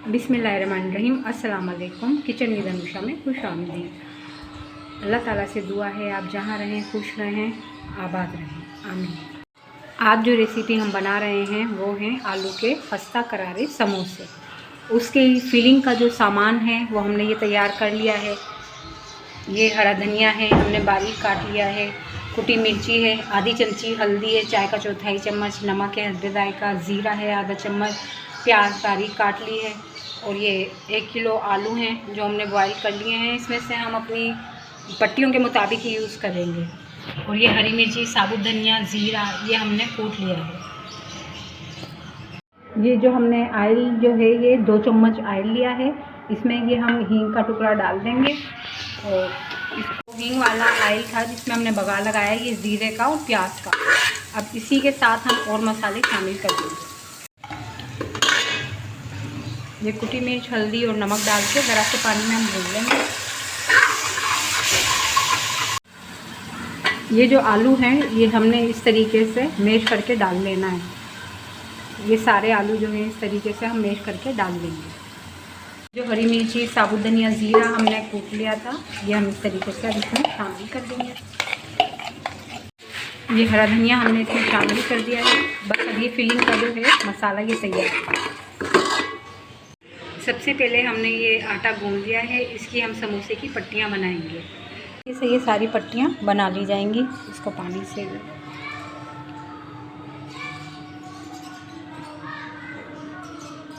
बिस्मिल्लाहिर्रहमानिर्रहीम। अस्सलाम वालेकुम। किचन विद अनुषा में खुश आमदीद। अल्लाह ताला से दुआ है आप जहाँ रहें खुश रहें, आबाद रहें, आमीन। आज जो रेसिपी हम बना रहे हैं वो हैं आलू के खस्ता करारे समोसे। उसके फिलिंग का जो सामान है वो हमने ये तैयार कर लिया है। ये हरा धनिया है, हमने बारीक काट लिया है। कुटी मिर्ची है, आधी चमची हल्दी है, चाय का चौथाई चम्मच नमक है, हस्बे जायका, ज़ीरा है आधा चम्मच, प्याज बारीक काट ली है। और ये 1 किलो आलू हैं जो हमने बॉईल कर लिए हैं। इसमें से हम अपनी पट्टियों के मुताबिक ही यूज़ करेंगे। और ये हरी मिर्ची, साबुत धनिया, ज़ीरा ये हमने कूट लिया है। ये जो हमने ऑयल जो है ये 2 चम्मच ऑयल लिया है। इसमें ये हम हींग का टुकड़ा डाल देंगे। और इसको हींग वाला ऑयल था जिसमें हमने बघार लगाया है, ये ज़ीरे का और प्याज का। अब इसी के साथ हम और मसाले शामिल कर देंगे। ये कुटी मिर्च, हल्दी और नमक डाल के ज़रा से पानी में हम भून लेंगे। ये जो आलू हैं ये हमने इस तरीके से मैश करके डाल लेना है। ये सारे आलू जो हैं इस तरीके से हम मैश करके डाल देंगे। जो हरी मिर्ची, साबुत धनिया, ज़ीरा हमने कूट लिया था ये हम इस तरीके से अब इसमें शामिल कर देंगे। ये हरा धनिया हमने इसमें शामिल कर दिया है। बस अब ये फिलिंग का जो है मसाला ये तैयार है। सबसे पहले हमने ये आटा गूंद लिया है, इसकी हम समोसे की पट्टियाँ बनाएंगे। इसे ये सारी पट्टियाँ बना ली जाएंगी। इसको पानी से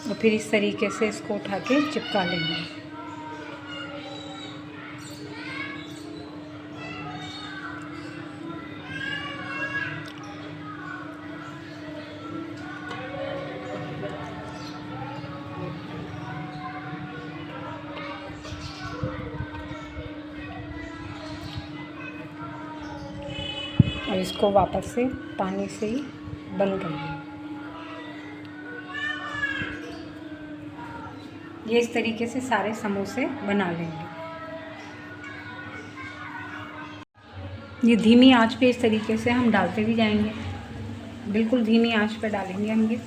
और फिर इस तरीके से इसको उठा के चिपका लेंगे। और इसको वापस से पानी से ही बंद कर देंगे। ये इस तरीके से सारे समोसे बना लेंगे। ये धीमी आंच पे इस तरीके से हम डालते भी जाएंगे। बिल्कुल धीमी आंच पे डालेंगे हम ये।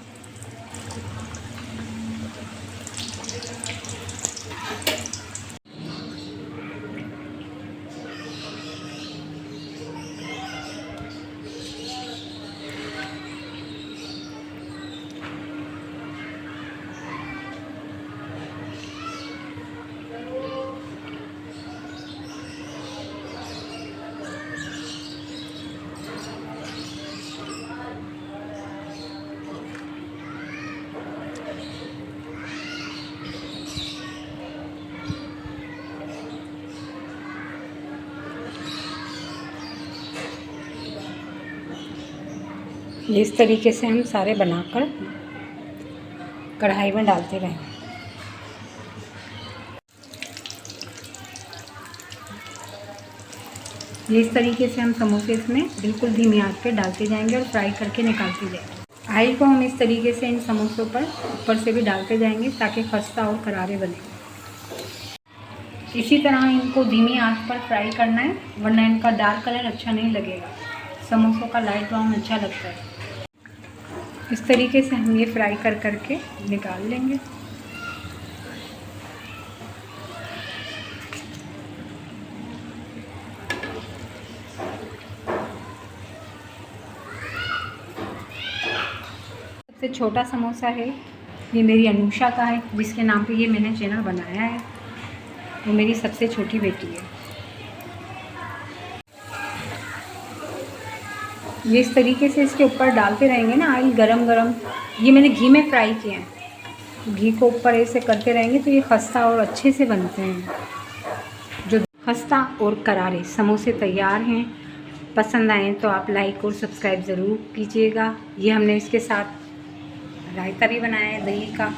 ये इस तरीके से हम सारे बनाकर कढ़ाई में डालते रहेंगे। ये इस तरीके से हम समोसे इसमें बिल्कुल धीमी आंच पे डालते जाएंगे और फ्राई करके निकालते जाएंगे। ऑयल को हम इस तरीके से इन समोसों पर ऊपर से भी डालते जाएंगे ताकि खस्ता और करारे बने। इसी तरह इनको धीमी आंच पर फ्राई करना है, वरना इनका डार्क कलर अच्छा नहीं लगेगा। समोसों का लाइट ब्राउन अच्छा लगता है। इस तरीके से हम ये फ्राई कर करके निकाल लेंगे। सबसे छोटा समोसा है ये मेरी अनुषा का है, जिसके नाम पे ये मैंने चैनल बनाया है। वो मेरी सबसे छोटी बेटी है। ये इस तरीके से इसके ऊपर डालते रहेंगे ना, ऑयल गरम गरम। ये मैंने घी में फ्राई किए हैं। घी को ऊपर ऐसे करते रहेंगे तो ये खस्ता और अच्छे से बनते हैं। जो खस्ता और करारे समोसे तैयार हैं। पसंद आए तो आप लाइक और सब्सक्राइब ज़रूर कीजिएगा। ये हमने इसके साथ रायता भी बनाया है, दही का,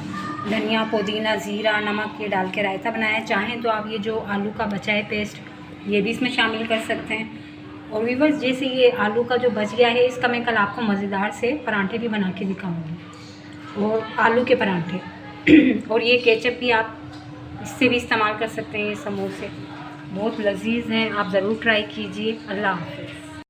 धनिया, पुदीना, ज़ीरा, नमक ये डाल के रायता बनाया है। चाहें तो आप ये जो आलू का बचा है पेस्ट ये भी इसमें शामिल कर सकते हैं। और व्यूअर्स, जैसे ये आलू का जो बच गया है इसका मैं कल आपको मज़ेदार से परांठे भी बना के दिखाऊंगी, और आलू के परांठे। और ये केचप भी आप इससे भी इस्तेमाल कर सकते हैं। ये समोसे बहुत लजीज हैं, आप ज़रूर ट्राई कीजिए। अल्लाह हाफ़िज़।